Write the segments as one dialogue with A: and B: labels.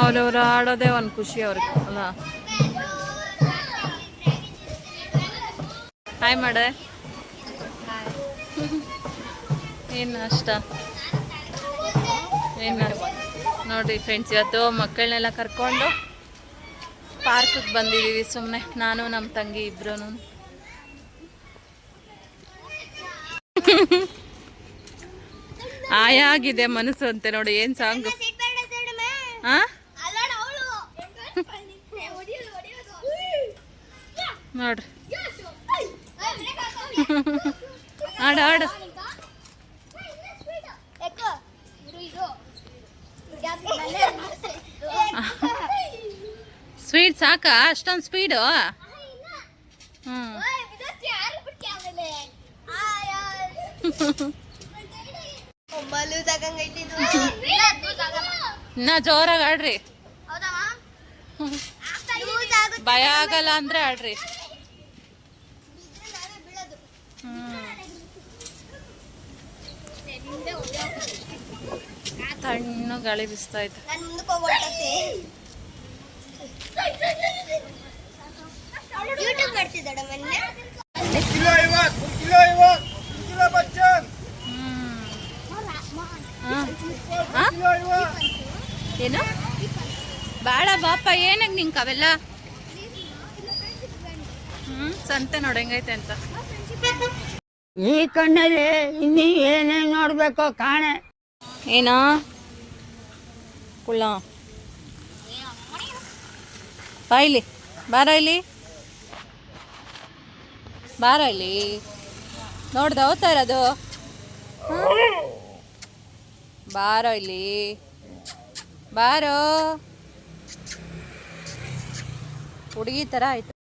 A: ಅವ್ರವ್ರು ಆಡೋದೇ ಒಂದು ಖುಷಿ ಅವ್ರಿಗೆ ಅಲ್ಲ. ಹಾಯ್ ಮಾಡೆ. ಏನು ಅಷ್ಟ ಏನು ನೋಡಿರಿ ಫ್ರೆಂಡ್ಸ್, ಇವತ್ತು ಮಕ್ಕಳನ್ನೆಲ್ಲ ಕರ್ಕೊಂಡು ಪಾರ್ಕಿಗೆ ಬಂದಿದ್ದೀವಿ ಸುಮ್ಮನೆ, ನಾನು ನಮ್ಮ ತಂಗಿ ಇಬ್ರು. ಆಯಾಗಿದೆ ಮನಸ್ಸು ಅಂತೆ ನೋಡಿ. ಏನು ಸಾಂಗ್ ಹಾಂ ನೋಡ್ರಿ, ಆಡು ಆಡು. ಸ್ವೀಟ್ ಸಾಕಾ ಅಷ್ಟೊಂದು ಸ್ಪೀಡು? ಹ್ಞೂ ಇನ್ನ ಜೋರಾಗಿ ಆಡ್ರಿ, ಭಯ ಆಗಲ್ಲ ಅಂದ್ರೆ ಆಡ್ರಿ. ತಣ್ಣ ಗಾಳಿ ಬಿಸ್ತಾ ಇತ್ತು. ಏನು ಬಾಳ ಬಾಪ ಏನಾಗ ನಿಂಕ ಅವೆಲ್ಲ. ಸಂತೆ ನೋಡಿ ಹೆಂಗೈತೆ ಅಂತ.
B: ಈ ಕಣ್ಣಲ್ಲಿ ಇನ್ನೀ ಏನೇನು ನೋಡ್ಬೇಕು ಕಾಣೆ.
A: ಏನೋ ಕುಳ್ಳ ಬಾಯಿಲಿ, ಬಾರ ಇಲ್ಲಿ, ಬಾರ ಇಲ್ಲಿ. ನೋಡ್ದ ಹೋಗ್ತಾ ಇರೋದು. ಬಾರೋ ಇಲ್ಲಿ, ಬಾರೋ. ಹುಡುಗಿ ಥರ ಆಯ್ತು.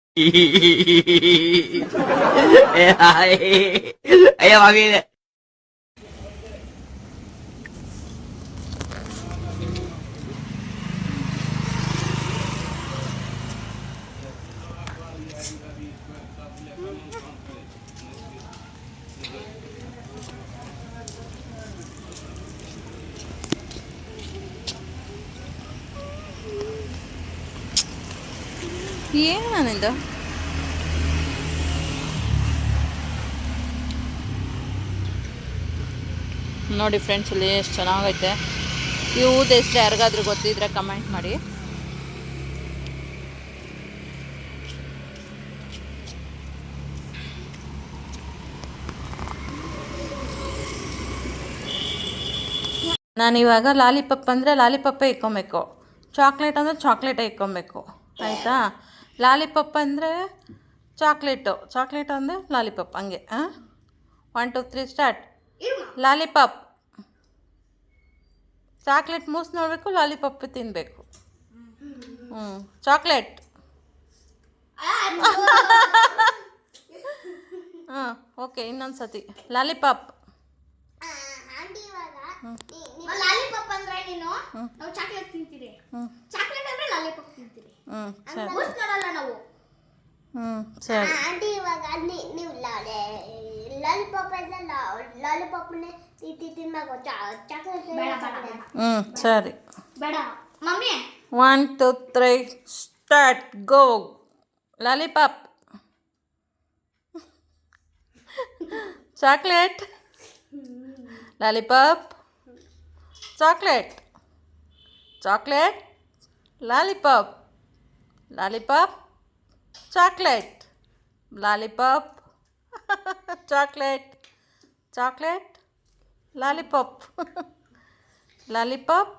A: ಏನು ನಾನಿಂದ ನೋಡಿ ಫ್ರೆಂಡ್ಸ್, ಇಲ್ಲಿ ಎಷ್ಟು ಚೆನ್ನಾಗೈತೆ. ಈ ಊದ ಹೆಸ್ರು ಯಾರಿಗಾದ್ರೂ ಗೊತ್ತಿದ್ರೆ ಕಮೆಂಟ್ ಮಾಡಿ. ನಾನಿವಾಗ ಲಾಲಿಪಪ್ ಅಂದರೆ ಲಾಲಿಪಪ್ಪೇ ಇಕ್ಕೊಬೇಕು, ಚಾಕ್ಲೇಟ್ ಅಂದರೆ ಚಾಕ್ಲೇಟೇ ಇಕ್ಕೊಬೇಕು, ಆಯಿತಾ? ಲಾಲಿಪಪ್ ಅಂದರೆ ಚಾಕ್ಲೇಟು ಅಂದರೆ ಲಾಲಿಪಪ್, ಹಂಗೆ. 1 2 3 ಸ್ಟಾರ್ಟ್. ಲಾಲಿಪಾಪ್. ಚಾಕ್ಲೇಟ್ ಮೂಸ್ ನೋಡಬೇಕು, ಲಾಲಿಪಾಪ್ ತಿನ್ನಬೇಕು. ಚಾಕ್ಲೇಟ್. ಹಾಂ ಓಕೆ, ಇನ್ನೊಂದು ಸತಿ ಲಾಲಿಪಾಪ್.
C: ಲಾಲಿಪಾಪ್ ಅಂದ್ರೆ ನೀನು ನಾವು ಚಾಕ್ಲೇಟ್ ತಿಂತೀರಿ, ಚಾಕ್ಲೇಟ್ ಅಂದ್ರೆ ಲಾಲಿಪಾಪ್ ತಿಂತೀರಿ.
A: ಸರಿ,
C: ಮೂಸ್ ನೋಡಲ್ಲ ನಾವು.
A: ಸರಿ.
C: ಆಂಟಿ ಇವಾಗ ನೀವು ಲಾಲಿಪಾಪ್ ಅಂದ್ರೆ ಲಾಲಿಪಾಪ್ನೇ ತಿನ್ಬೇಕು, ಚಾಕ್ಲೇಟ್
A: ಸರಿ.
C: ಬೇಡ mummy.
A: 1 2 3 start, go. Lollipop. Chocolate. Lollipop. Chocolate. Chocolate. Lollipop. Lollipop. Chocolate. Lollipop. Chocolate. Chocolate. Lollipop. Lollipop.